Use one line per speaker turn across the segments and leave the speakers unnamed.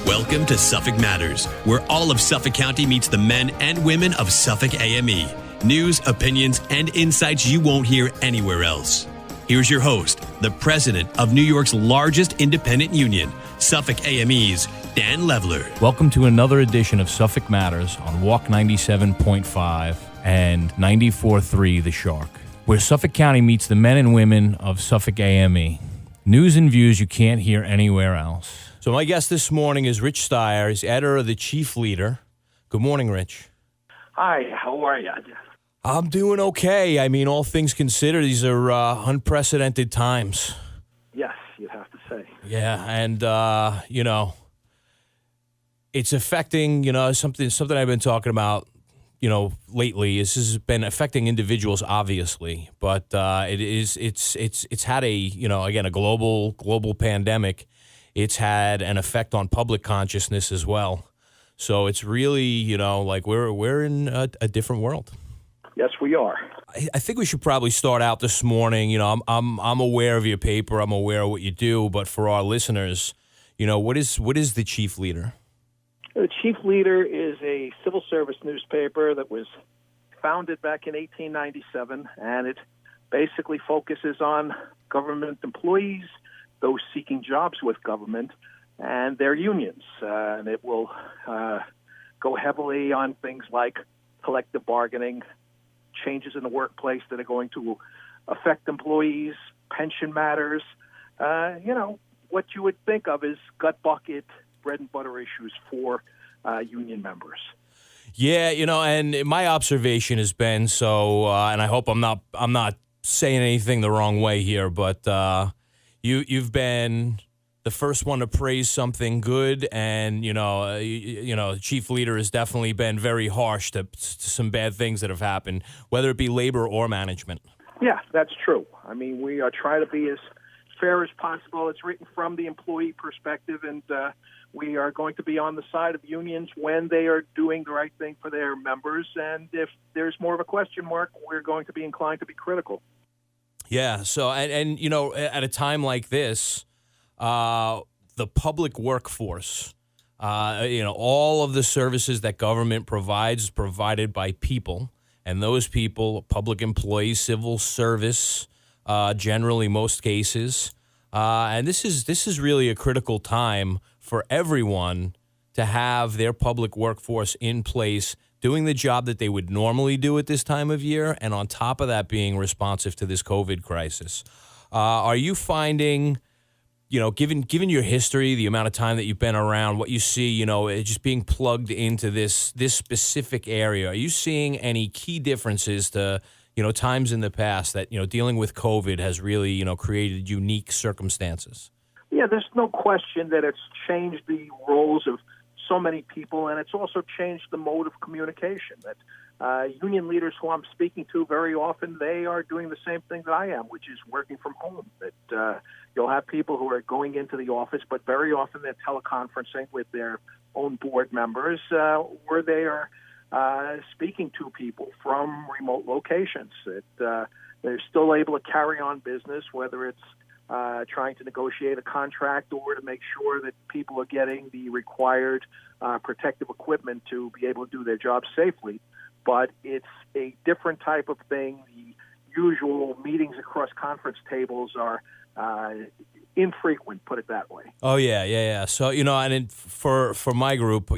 Welcome to Suffolk Matters, where all of Suffolk County meets the men and women of Suffolk AME. News, opinions, and insights you won't hear anywhere else. Here's your host, the president of New York's largest independent union, Suffolk AME's Dan Levler.
Welcome to another edition of Suffolk Matters on Walk 97.5 and 94.3 The Shark, where Suffolk County meets the men and women of Suffolk AME. News and views you can't hear anywhere else. So my guest this morning is Rich Steier. He's editor of the Chief Leader. Good morning, Rich.
Hi, how are you?
I'm doing okay. I mean, all things considered, these are unprecedented times.
Yes, you'd have to say.
Yeah, and, it's affecting, something I've been talking about, lately. This has been affecting individuals, obviously, but it's had a global pandemic. It's had an effect on public consciousness as well. So it's really, we're in a different world.
Yes, we are.
I think we should probably start out this morning. I'm aware of your paper. I'm aware of what you do. But for our listeners, what is the Chief Leader?
The Chief Leader is a civil service newspaper that was founded back in 1897, and it basically focuses on government employees, those seeking jobs with government, and their unions. And it will go heavily on things like collective bargaining, changes in the workplace that are going to affect employees, pension matters, what you would think of as gut bucket, bread and butter issues for union members.
Yeah, and my observation has been and I hope I'm not saying anything the wrong way here, but you've been the first one to praise something good, and Chief Leader has definitely been very harsh to some bad things that have happened, whether it be labor or management.
Yeah, that's true. I mean, we are trying to be as fair as possible. It's written from the employee perspective, and we are going to be on the side of unions when they are doing the right thing for their members. And if there's more of a question mark, we're going to be inclined to be critical.
Yeah. So, and at a time like this, the public workforce, all of the services that government provides is provided by people, and those people, public employees, civil service, generally most cases, and this is really a critical time for everyone to have their public workforce in place, doing the job that they would normally do at this time of year, and on top of that, being responsive to this COVID crisis. Are you finding, given your history, the amount of time that you've been around, what you see, just being plugged into this specific area, are you seeing any key differences to, times in the past that, dealing with COVID has really, created unique circumstances?
Yeah, there's no question that it's changed the roles of so many people, and it's also changed the mode of communication. That union leaders who I'm speaking to, very often they are doing the same thing that I am, which is working from home. That you'll have people who are going into the office, but very often they're teleconferencing with their own board members, where they are speaking to people from remote locations. That they're still able to carry on business, whether it's trying to negotiate a contract or to make sure that people are getting the required protective equipment to be able to do their jobs safely. But it's a different type of thing. The usual meetings across conference tables are infrequent, put it that way.
Oh, yeah. So, and for my group,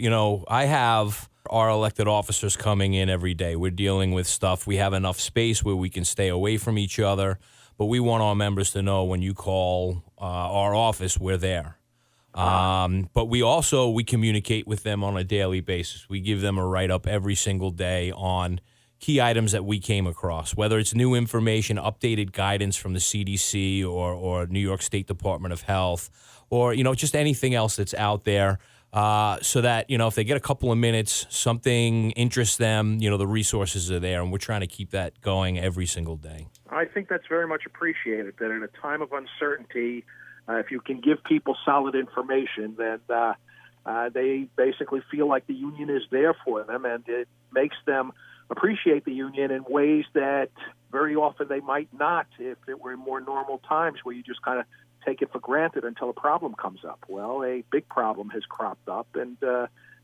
I have our elected officers coming in every day. We're dealing with stuff. We have enough space where we can stay away from each other. But we want our members to know when you call our office, we're there. But we communicate with them on a daily basis. We give them a write-up every single day on key items that we came across, whether it's new information, updated guidance from the CDC or New York State Department of Health, or, just anything else that's out there. So that, if they get a couple of minutes, something interests them, the resources are there, and we're trying to keep that going every single day.
I think that's very much appreciated, that in a time of uncertainty, if you can give people solid information, then they basically feel like the union is there for them, and it makes them appreciate the union in ways that very often they might not if it were in more normal times, where you just kind of take it for granted until a problem comes up. Well, a big problem has cropped up, and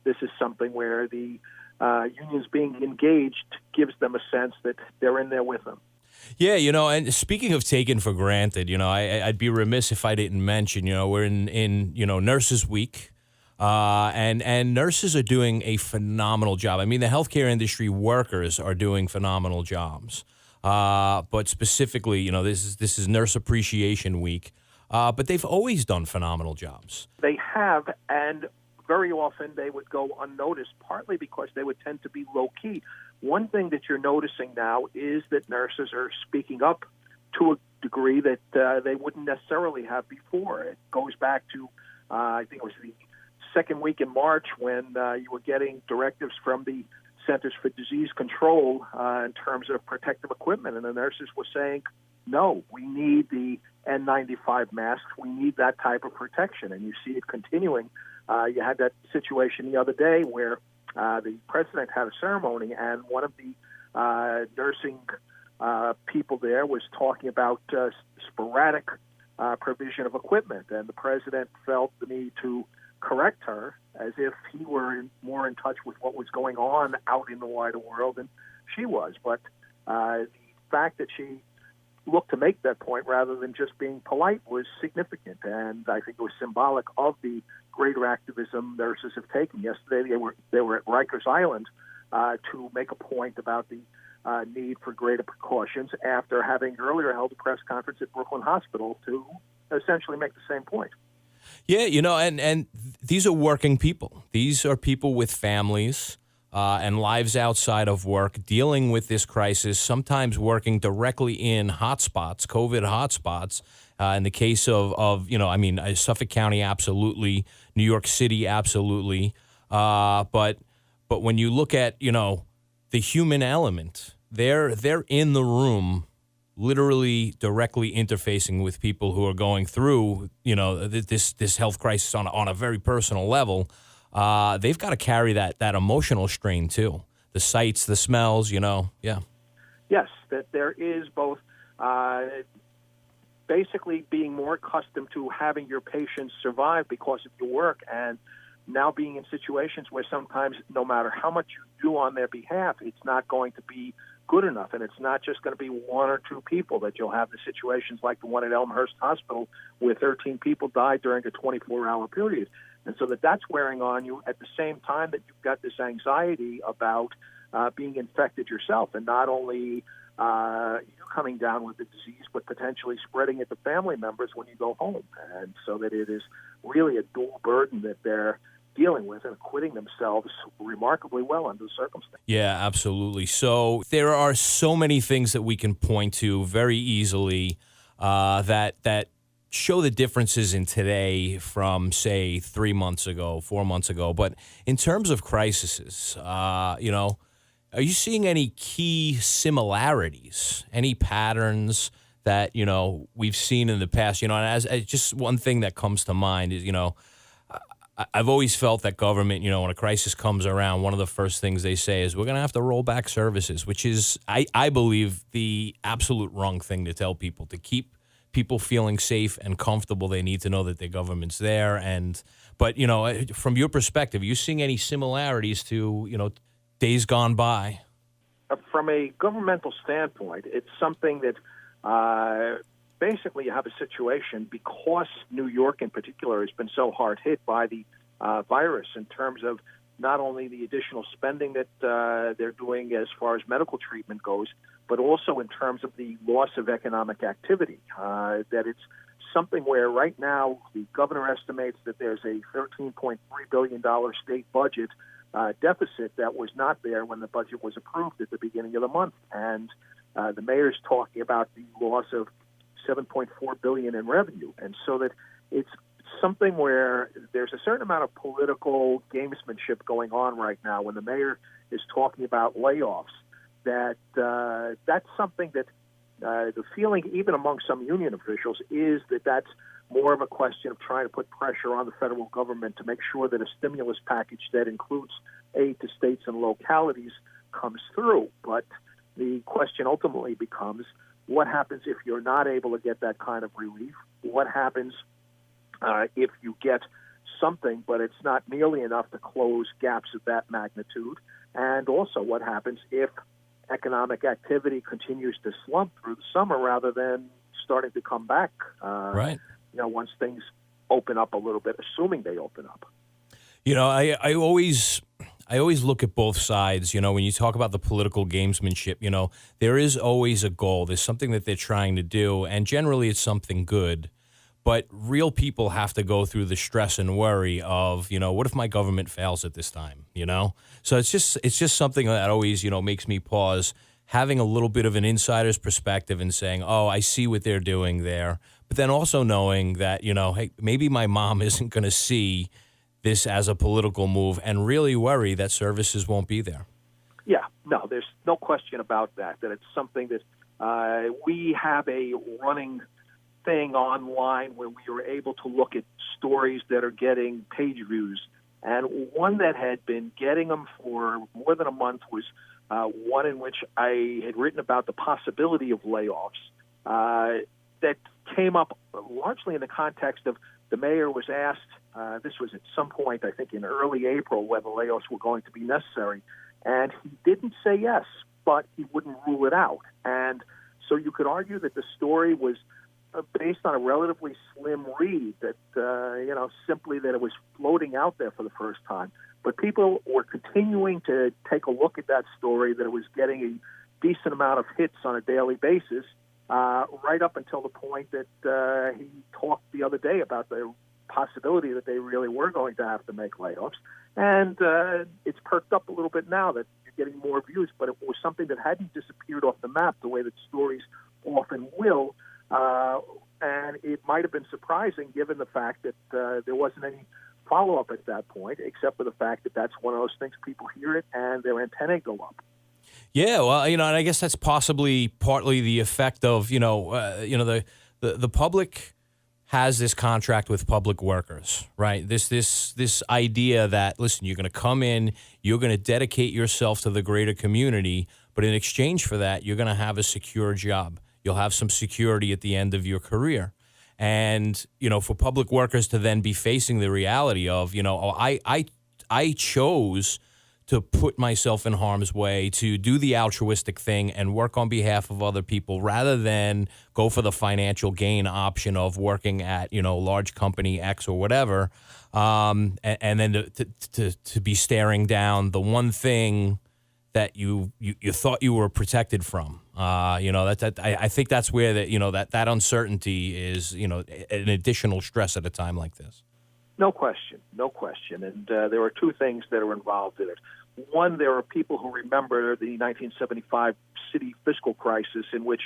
this is something where the unions being engaged gives them a sense that they're in there with them.
Yeah, and speaking of taken for granted, I'd be remiss if I didn't mention, we're in Nurses Week, and nurses are doing a phenomenal job. I mean, the healthcare industry workers are doing phenomenal jobs, but specifically, this is Nurse Appreciation Week, but they've always done phenomenal jobs.
They have, and very often they would go unnoticed, partly because they would tend to be low-key. One thing that you're noticing now is that nurses are speaking up to a degree that they wouldn't necessarily have before. It goes back to, I think it was the second week in March when you were getting directives from the Centers for Disease Control in terms of protective equipment, and the nurses were saying, no, we need the N95 masks. We need that type of protection, and you see it continuing. You had that situation the other day where the president had a ceremony, and one of the nursing people there was talking about sporadic provision of equipment, and the president felt the need to correct her as if he were more in touch with what was going on out in the wider world than she was. But the fact that she looked to make that point rather than just being polite was significant, and I think it was symbolic of the greater activism nurses have taken. Yesterday they were at Rikers Island to make a point about the need for greater precautions after having earlier held a press conference at Brooklyn Hospital to essentially make the same point.
Yeah, and these are working people. These are people with families and lives outside of work, dealing with this crisis, sometimes working directly in hotspots, COVID hotspots. In the case of Suffolk County, absolutely. New York City, absolutely. But when you look at, the human element, they're in the room, literally directly interfacing with people who are going through, this health crisis on a very personal level. They've got to carry that emotional strain too. The sights, the smells, yeah. Yes,
that there is both basically being more accustomed to having your patients survive because of your work, and now being in situations where sometimes no matter how much you do on their behalf, it's not going to be good enough, and it's not just going to be one or two people that you'll have the situations like the one at Elmhurst Hospital where 13 people died during a 24-hour period. And so that's wearing on you at the same time that you've got this anxiety about being infected yourself, and not only you coming down with the disease, but potentially spreading it to family members when you go home. And so that it is really a dual burden that they're dealing with and acquitting themselves remarkably well under the circumstances.
Yeah, absolutely. So there are so many things that we can point to very easily that show the differences in today from, say, 3 months ago, 4 months ago. But in terms of crises, are you seeing any key similarities, any patterns that, we've seen in the past? And as just one thing that comes to mind is, I've always felt that government, when a crisis comes around, one of the first things they say is we're going to have to roll back services, which is, I believe, the absolute wrong thing to tell people. To keep people feeling safe and comfortable, they need to know that their government's there. But from your perspective, are you seeing any similarities to, days gone by?
From a governmental standpoint, it's something that basically you have a situation because New York in particular has been so hard hit by the virus in terms of not only the additional spending that they're doing as far as medical treatment goes, but also in terms of the loss of economic activity, that it's something where right now the governor estimates that there's a $13.3 billion state budget deficit that was not there when the budget was approved at the beginning of the month. And the mayor's talking about the loss of $7.4 billion in revenue. And so that it's something where there's a certain amount of political gamesmanship going on right now when the mayor is talking about layoffs, that that's something that the feeling even among some union officials is that that's more of a question of trying to put pressure on the federal government to make sure that a stimulus package that includes aid to states and localities comes through. But the question ultimately becomes, What happens if you're not able to get that kind of relief? What happens if you get something, but it's not nearly enough to close gaps of that magnitude? And also, what happens if economic activity continues to slump through the summer rather than starting to come back?
Right.
Once things open up a little bit, assuming they open up.
I always look at both sides. When you talk about the political gamesmanship, there is always a goal. There's something that they're trying to do, and generally it's something good. But real people have to go through the stress and worry of, what if my government fails at this time, So it's just something that always, makes me pause, having a little bit of an insider's perspective and saying, oh, I see what they're doing there. But then also knowing that, hey, maybe my mom isn't going to see this as a political move and really worry that services won't be there.
Yeah, no, there's no question about that it's something that we have a running thing online where we are able to look at stories that are getting page views. And one that had been getting them for more than a month was one in which I had written about the possibility of layoffs that came up largely in the context of the mayor was asked, this was at some point, I think in early April, whether layoffs were going to be necessary. And he didn't say yes, but he wouldn't rule it out. And so you could argue that the story was based on a relatively slim read, that, simply that it was floating out there for the first time. But people were continuing to take a look at that story, that it was getting a decent amount of hits on a daily basis, right up until the point that he talked the other day about the possibility that they really were going to have to make layoffs. And it's perked up a little bit now that you're getting more views, but it was something that hadn't disappeared off the map the way that stories often will. And it might have been surprising given the fact that there wasn't any follow-up at that point, except for the fact that that's one of those things, people hear it and their antennae go up.
Yeah, well, and I guess that's partly the effect of, the public has this contract with public workers, right? This idea that, listen, you're going to come in, you're going to dedicate yourself to the greater community, but in exchange for that, you're going to have a secure job. You'll have some security at the end of your career. And, for public workers to then be facing the reality of, I chose to put myself in harm's way, to do the altruistic thing and work on behalf of other people rather than go for the financial gain option of working at, large company X or whatever. And then to be staring down the one thing that you thought you were protected from. I think that's where that uncertainty is, an additional stress at a time like this.
No question. And there are two things that are involved in it. One, there are people who remember the 1975 city fiscal crisis in which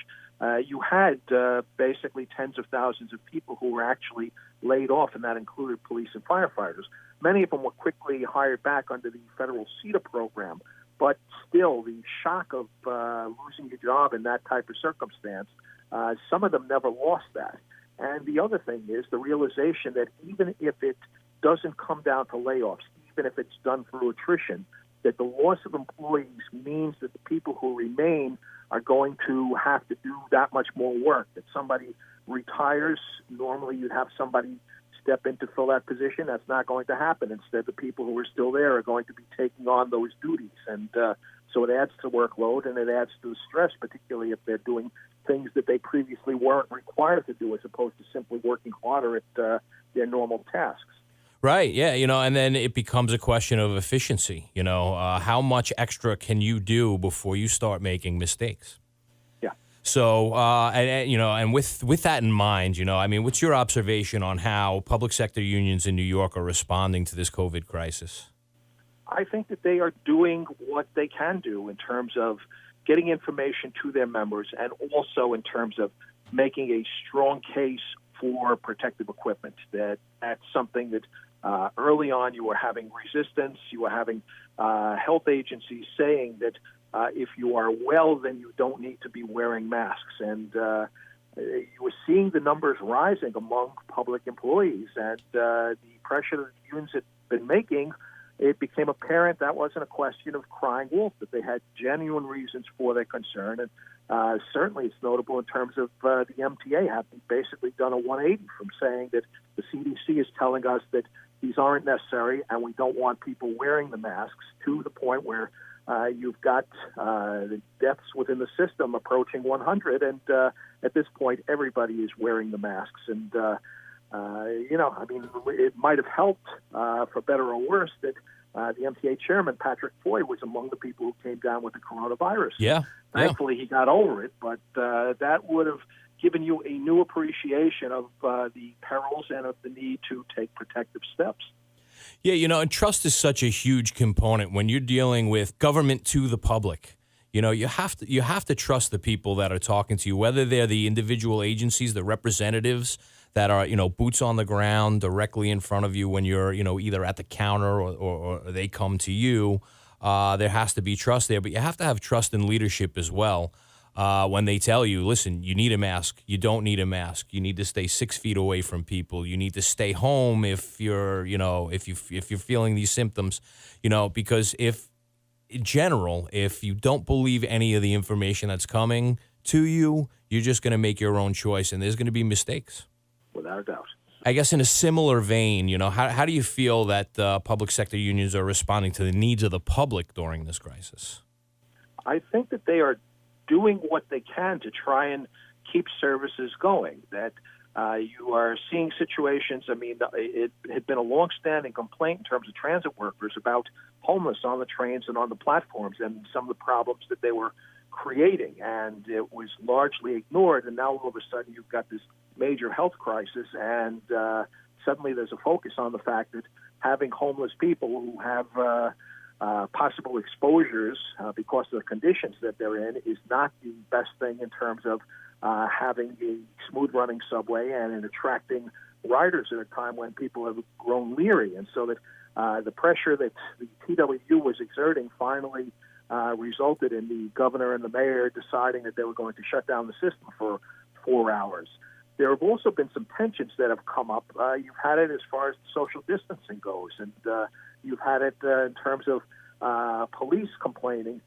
you had basically tens of thousands of people who were actually laid off, and that included police and firefighters. Many of them were quickly hired back under the federal CETA program, but still the shock of losing your job in that type of circumstance, some of them never lost that. And the other thing is the realization that even if it doesn't come down to layoffs, even if it's done through attrition, that the loss of employees means that the people who remain are going to have to do that much more work. That somebody retires, normally you'd have somebody step in to fill that position. That's not going to happen. Instead, the people who are still there are going to be taking on those duties. And so it adds to workload and it adds to the stress, particularly if they're doing things that they previously weren't required to do as opposed to simply working harder at their normal tasks.
Right, yeah, and then it becomes a question of efficiency, how much extra can you do before you start making mistakes?
Yeah.
So, and with that in mind, what's your observation on how public sector unions in New York are responding to this COVID crisis?
I think that they are doing what they can do in terms of getting information to their members and also in terms of making a strong case for protective equipment. That's something that early on you were having resistance. You were having health agencies saying that if you are well, then you don't need to be wearing masks. And you were seeing the numbers rising among public employees. And the pressure that the unions had been making, it became apparent that wasn't a question of crying wolf, that they had genuine reasons for their concern. And certainly it's notable in terms of the MTA having basically done a 180 from saying that the CDC is telling us that these aren't necessary and we don't want people wearing the masks, to the point where you've got the deaths within the system approaching 100, and at this point everybody is wearing the masks. And it might have helped, for better or worse, that the MTA chairman, Patrick Floyd, was among the people who came down with the coronavirus.
Yeah.
Thankfully, he got over it, but that would have given you a new appreciation of the perils and of the need to take protective steps.
Yeah, and trust is such a huge component when you're dealing with government to the public. You have to trust the people that are talking to you, whether they're the individual agencies, the representatives that are, boots on the ground directly in front of you when you're, either at the counter or they come to you. There has to be trust there, but you have to have trust in leadership as well. When they tell you, listen, you need a mask, you don't need a mask, you need to stay 6 feet away from people, you need to stay home if you're, if you're feeling these symptoms, because in general, if you don't believe any of the information that's coming to you, you're just going to make your own choice, and there's going to be mistakes.
Without a doubt.
I guess in a similar vein, how do you feel that public sector unions are responding to the needs of the public during this crisis?
I think that they are doing what they can to try and keep services going. That you are seeing situations, it had been a long-standing complaint in terms of transit workers about homeless on the trains and on the platforms and some of the problems that they were creating, and it was largely ignored. And now all of a sudden you've got this major health crisis, and suddenly there's a focus on the fact that having homeless people who have possible exposures because of the conditions that they're in is not the best thing in terms of having a smooth-running subway and in attracting riders at a time when people have grown leery. And so that the pressure that the TWU was exerting finally resulted in the governor and the mayor deciding that they were going to shut down the system for 4 hours. There have also been some tensions that have come up. You've had it as far as social distancing goes, and you've had it in terms of police complaining.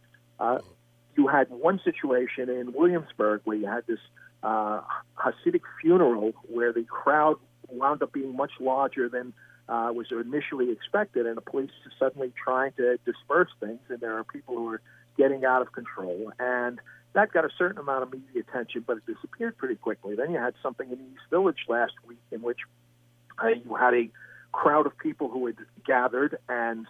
You had one situation in Williamsburg where you had this Hasidic funeral where the crowd wound up being much larger than was initially expected, and the police are suddenly trying to disperse things, and there are people who are getting out of control. And that got a certain amount of media attention, but it disappeared pretty quickly. Then you had something in East Village last week in which you had a crowd of people who had gathered, and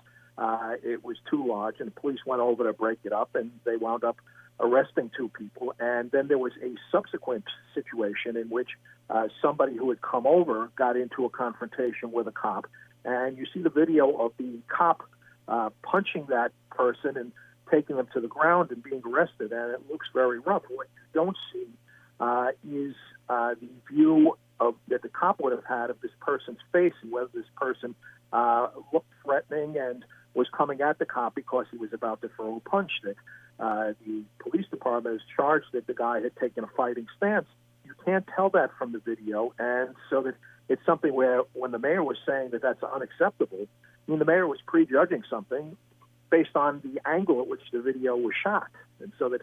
it was too large, and the police went over to break it up, and they wound up arresting 2 people. And then there was a subsequent situation in which somebody who had come over got into a confrontation with a cop, and you see the video of the cop punching that person and taking them to the ground and being arrested, and it looks very rough. What you don't see is the view that the cop would have had of this person's face, and whether this person looked threatening and was coming at the cop because he was about to throw a punch. That the police department is charged that the guy had taken a fighting stance. You can't tell that from the video, and so that it's something where when the mayor was saying that that's unacceptable, the mayor was prejudging something based on the angle at which the video was shot. And so that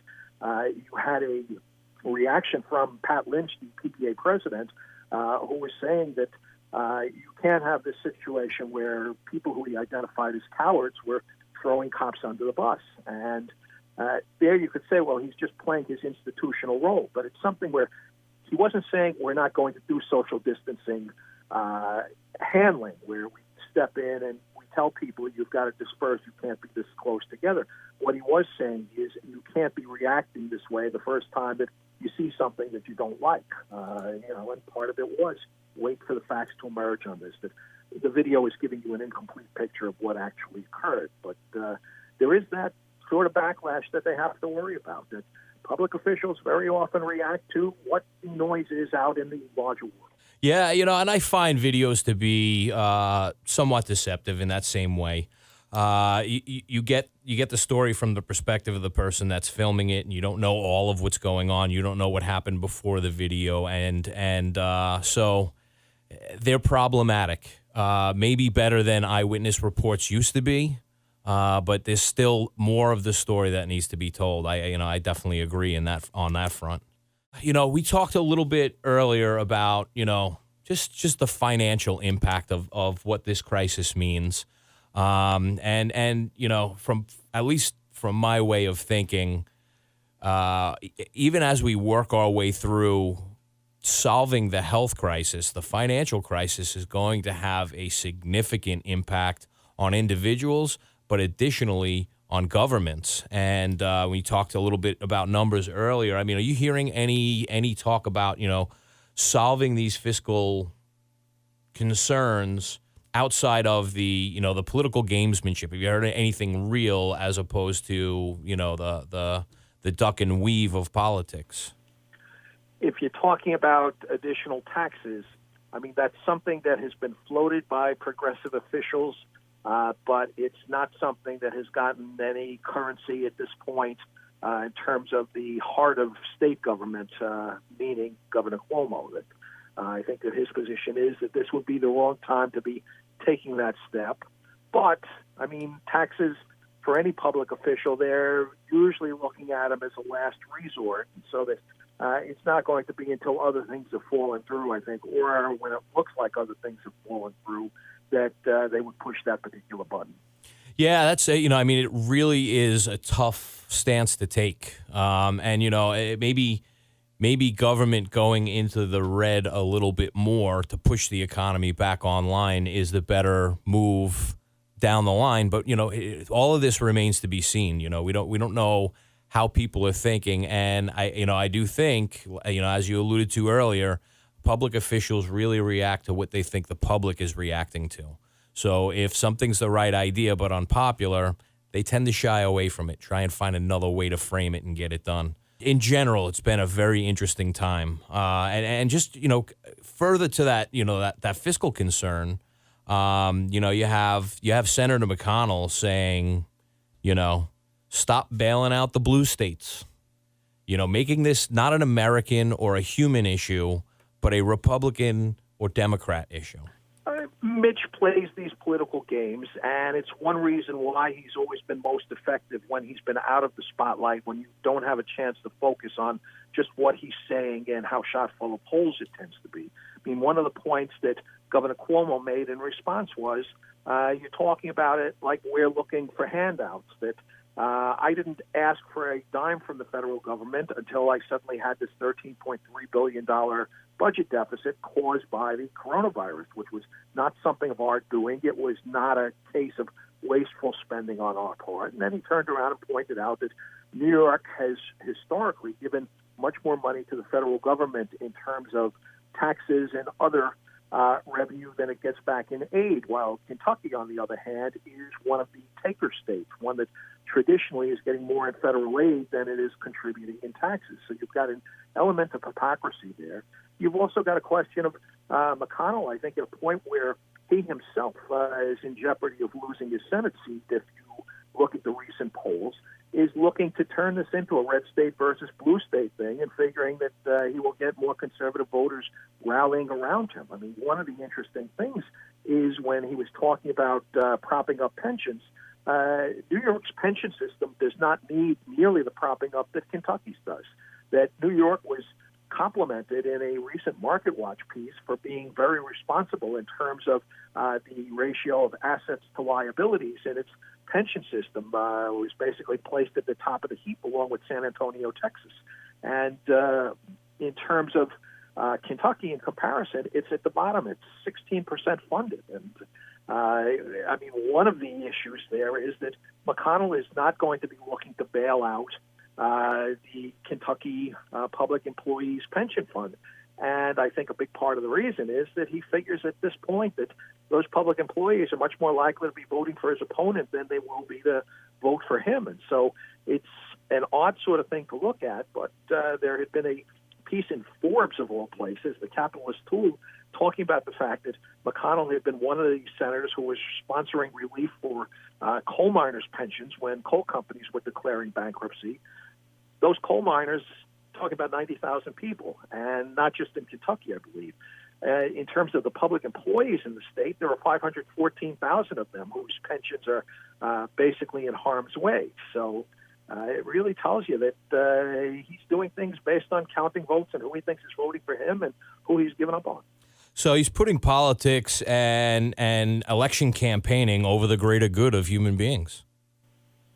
you had a reaction from Pat Lynch, the PTA president, who was saying that you can't have this situation where people who he identified as cowards were throwing cops under the bus. And there you could say, well, he's just playing his institutional role. But it's something where he wasn't saying we're not going to do social distancing handling, where we step in and we tell people you've got to disperse, you can't be this close together. What he was saying is you can't be reacting this way the first time that you see something that you don't like. And part of it was wait for the facts to emerge on this. That the video is giving you an incomplete picture of what actually occurred. But there is that sort of backlash that they have to worry about, that public officials very often react to what the noise is out in the larger world.
Yeah, and I find videos to be somewhat deceptive in that same way. You get the story from the perspective of the person that's filming it, and you don't know all of what's going on. You don't know what happened before the video, and so they're problematic. Maybe better than eyewitness reports used to be. but there's still more of the story that needs to be told. I definitely agree on that front. We talked a little bit earlier about, just the financial impact of what this crisis means. From at least from my way of thinking, even as we work our way through solving the health crisis, the financial crisis is going to have a significant impact on individuals, but additionally on governments. And we talked a little bit about numbers earlier. I mean, are you hearing any talk about, solving these fiscal concerns outside of the political gamesmanship? Have you heard anything real as opposed to, the duck and weave of politics?
If you're talking about additional taxes, I mean, that's something that has been floated by progressive officials, but it's not something that has gotten any currency at this point in terms of the heart of state government, meaning Governor Cuomo. That I think that his position is that this would be the wrong time to be taking that step. But, I mean, taxes for any public official, they're usually looking at them as a last resort, so that it's not going to be until other things have fallen through, I think, or when it looks like other things have fallen through, that they would push that particular button.
Yeah, that's it really is a tough stance to take, maybe government going into the red a little bit more to push the economy back online is the better move down the line. But all of this remains to be seen. We don't know how people are thinking, and I do think, as you alluded to earlier, public officials really react to what they think the public is reacting to. So if something's the right idea but unpopular, they tend to shy away from it, try and find another way to frame it and get it done. In general, it's been a very interesting time, and just further to that, that fiscal concern, you have Senator McConnell saying, stop bailing out the blue states, making this not an American or a human issue, but a Republican or Democrat issue.
Mitch plays these political games, and it's one reason why he's always been most effective when he's been out of the spotlight, when you don't have a chance to focus on just what he's saying and how shot full of holes it tends to be. I mean, one of the points that Governor Cuomo made in response was, you're talking about it like we're looking for handouts, that I didn't ask for a dime from the federal government until I suddenly had this $13.3 billion budget deficit caused by the coronavirus, which was not something of our doing. It was not a case of wasteful spending on our part. And then he turned around and pointed out that New York has historically given much more money to the federal government in terms of taxes and other revenue than it gets back in aid, while Kentucky, on the other hand, is one of the taker states, one that traditionally is getting more in federal aid than it is contributing in taxes. So you've got an element of hypocrisy there. You've also got a question of McConnell, I think, at a point where he himself is in jeopardy of losing his Senate seat, if you look at the recent polls, is looking to turn this into a red state versus blue state thing and figuring that he will get more conservative voters rallying around him. I mean, one of the interesting things is when he was talking about propping up pensions, New York's pension system does not need nearly the propping up that Kentucky's does. That New York was complimented in a recent Market Watch piece for being very responsible in terms of the ratio of assets to liabilities in its pension system. Was basically placed at the top of the heap along with San Antonio, Texas. And in terms of Kentucky, in comparison, it's at the bottom. It's 16% funded. And I mean, one of the issues there is that McConnell is not going to be looking to bail out the Kentucky Public Employees Pension Fund. And I think a big part of the reason is that he figures at this point that those public employees are much more likely to be voting for his opponent than they will be to vote for him. And so it's an odd sort of thing to look at, but there had been a piece in Forbes, of all places, the capitalist tool, talking about the fact that McConnell had been one of the senators who was sponsoring relief for coal miners' pensions when coal companies were declaring bankruptcy. Those coal miners, talking about 90,000 people, and not just in Kentucky, I believe. in terms of the public employees in the state, there are 514,000 of them whose pensions are basically in harm's way. So it really tells you that he's doing things based on counting votes and who he thinks is voting for him and who he's given up on.
So he's putting politics and election campaigning over the greater good of human beings.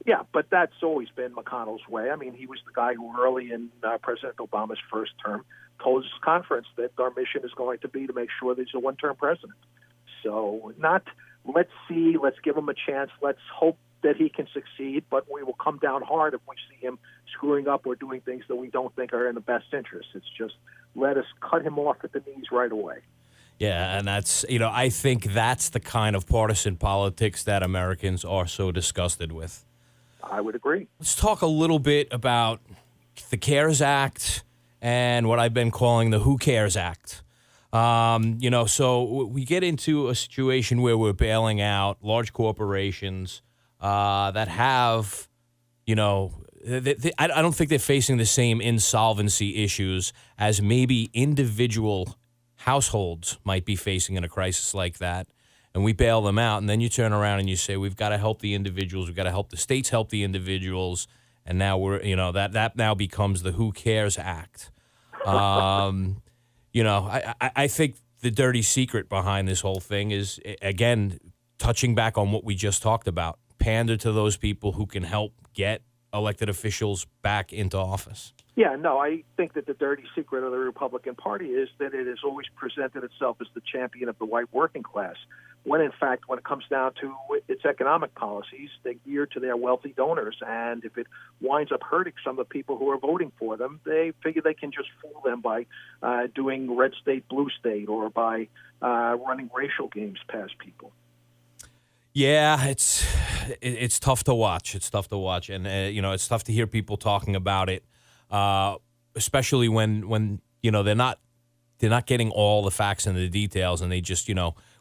Yeah, but that's always been McConnell's way. I mean, he was the guy who early in President Obama's first term told his conference that our mission is going to be to make sure that he's a one-term president. So not let's see, let's give him a chance, let's hope that he can succeed, but we will come down hard if we see him screwing up or doing things that we don't think are in the best interest. It's just let us cut him off at the knees right away.
Yeah, and that's, I think that's the kind of partisan politics that Americans are so disgusted with.
I would agree.
Let's talk a little bit about the CARES Act and what I've been calling the Who Cares Act. So we get into a situation where we're bailing out large corporations that have, I don't think they're facing the same insolvency issues as maybe individual households might be facing in a crisis like that. And we bail them out, and then you turn around and you say, we've got to help the individuals, we've got to help the states help the individuals, and now we're, that now becomes the Who Cares Act. I think the dirty secret behind this whole thing is, again, touching back on what we just talked about, pander to those people who can help get elected officials back into office.
Yeah, no, I think that the dirty secret of the Republican Party is that it has always presented itself as the champion of the white working class, when in fact, when it comes down to its economic policies, they gear to their wealthy donors. And if it winds up hurting some of the people who are voting for them, they figure they can just fool them by doing red state, blue state, or by running racial games past people.
Yeah, it's tough to watch. It's tough to watch. And, it's tough to hear people talking about it, especially when they're not getting all the facts and the details, and they just,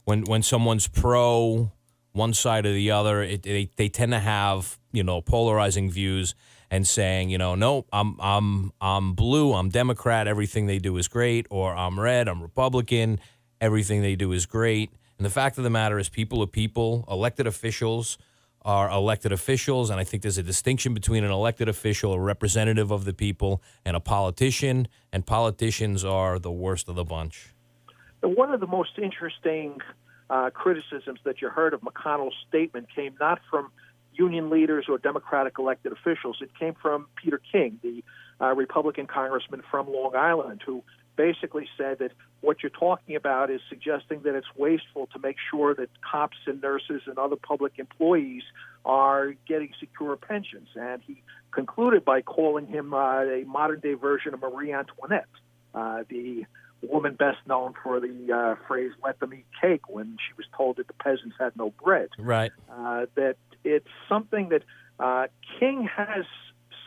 when someone's pro one side or the other, they tend to have, polarizing views and saying, no, I'm blue, I'm Democrat, everything they do is great, or I'm red, I'm Republican, everything they do is great. And the fact of the matter is people are people. Elected officials are elected officials, and I think there's a distinction between an elected official, a representative of the people, and a politician, and politicians are the worst of the bunch.
One of the most interesting criticisms that you heard of McConnell's statement came not from union leaders or Democratic elected officials. It came from Peter King, the Republican congressman from Long Island, who basically said that what you're talking about is suggesting that it's wasteful to make sure that cops and nurses and other public employees are getting secure pensions. And he concluded by calling him a modern-day version of Marie Antoinette, the woman best known for the phrase, let them eat cake, when she was told that the peasants had no bread.
Right.
That it's something that King has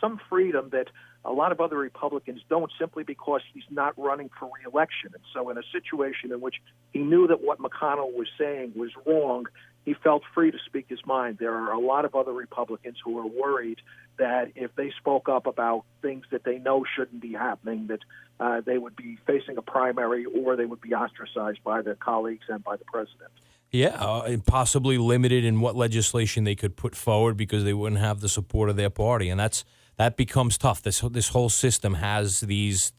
some freedom that a lot of other Republicans don't, simply because he's not running for re-election. And so in a situation in which he knew that what McConnell was saying was wrong, he felt free to speak his mind. There are a lot of other Republicans who are worried that if they spoke up about things that they know shouldn't be happening, that they would be facing a primary or they would be ostracized by their colleagues and by the president.
Yeah, and possibly limited in what legislation they could put forward because they wouldn't have the support of their party. And that becomes tough. This whole system has these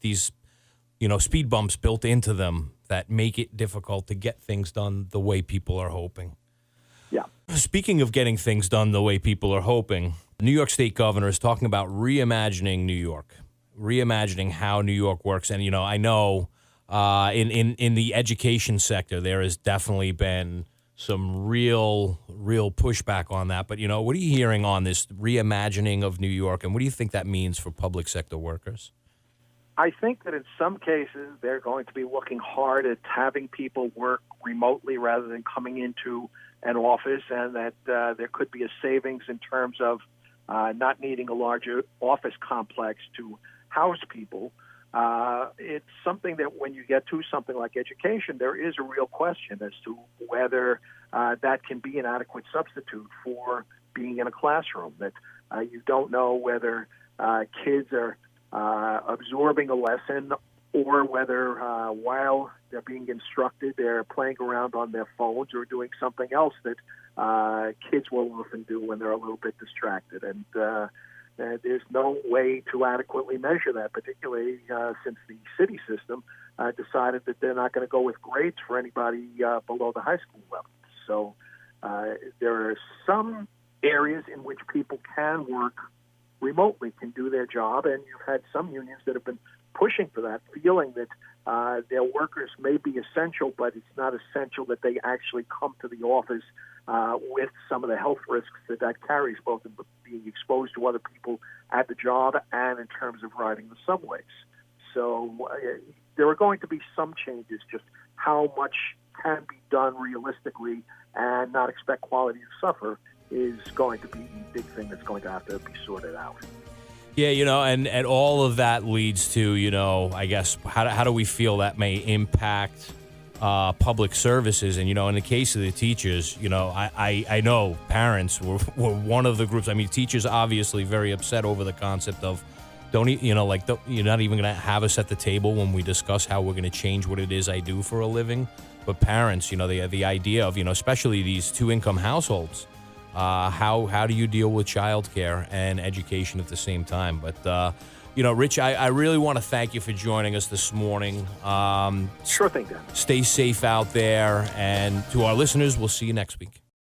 speed bumps built into them that make it difficult to get things done the way people are hoping.
Yeah.
Speaking of getting things done the way people are hoping, the New York State governor is talking about reimagining New York, reimagining how New York works. And, I know in the education sector, there has definitely been some real pushback on that. But, what are you hearing on this reimagining of New York, and what do you think that means for public sector workers?
I think that in some cases they're going to be looking hard at having people work remotely rather than coming into an office, and that there could be a savings in terms of not needing a larger office complex to house people. It's something that when you get to something like education, there is a real question as to whether that can be an adequate substitute for being in a classroom, that you don't know whether kids are absorbing a lesson or whether while they're being instructed, they're playing around on their phones or doing something else that kids will often do when they're a little bit distracted. And there's no way to adequately measure that, particularly since the city system decided that they're not going to go with grades for anybody below the high school level. So there are some areas in which people can work remotely, can do their job, and you've had some unions that have been pushing for that, feeling that their workers may be essential, but it's not essential that they actually come to the office with some of the health risks that carries, both in being exposed to other people at the job and in terms of riding the subways. So there are going to be some changes, just how much can be done realistically and not expect quality to suffer is going to be the big thing that's going to have to be sorted out.
Yeah, and all of that leads to, I guess, how do we feel that may impact public services? And, in the case of the teachers, I know parents were one of the groups. I mean, teachers obviously very upset over the concept of you're not even going to have us at the table when we discuss how we're going to change what it is I do for a living. But parents, the idea of, especially these two-income households, how do you deal with childcare and education at the same time? But, Rich, I really want to thank you for joining us this morning.
Sure thing, Dan.
Stay safe out there. And to our listeners, we'll see you next week.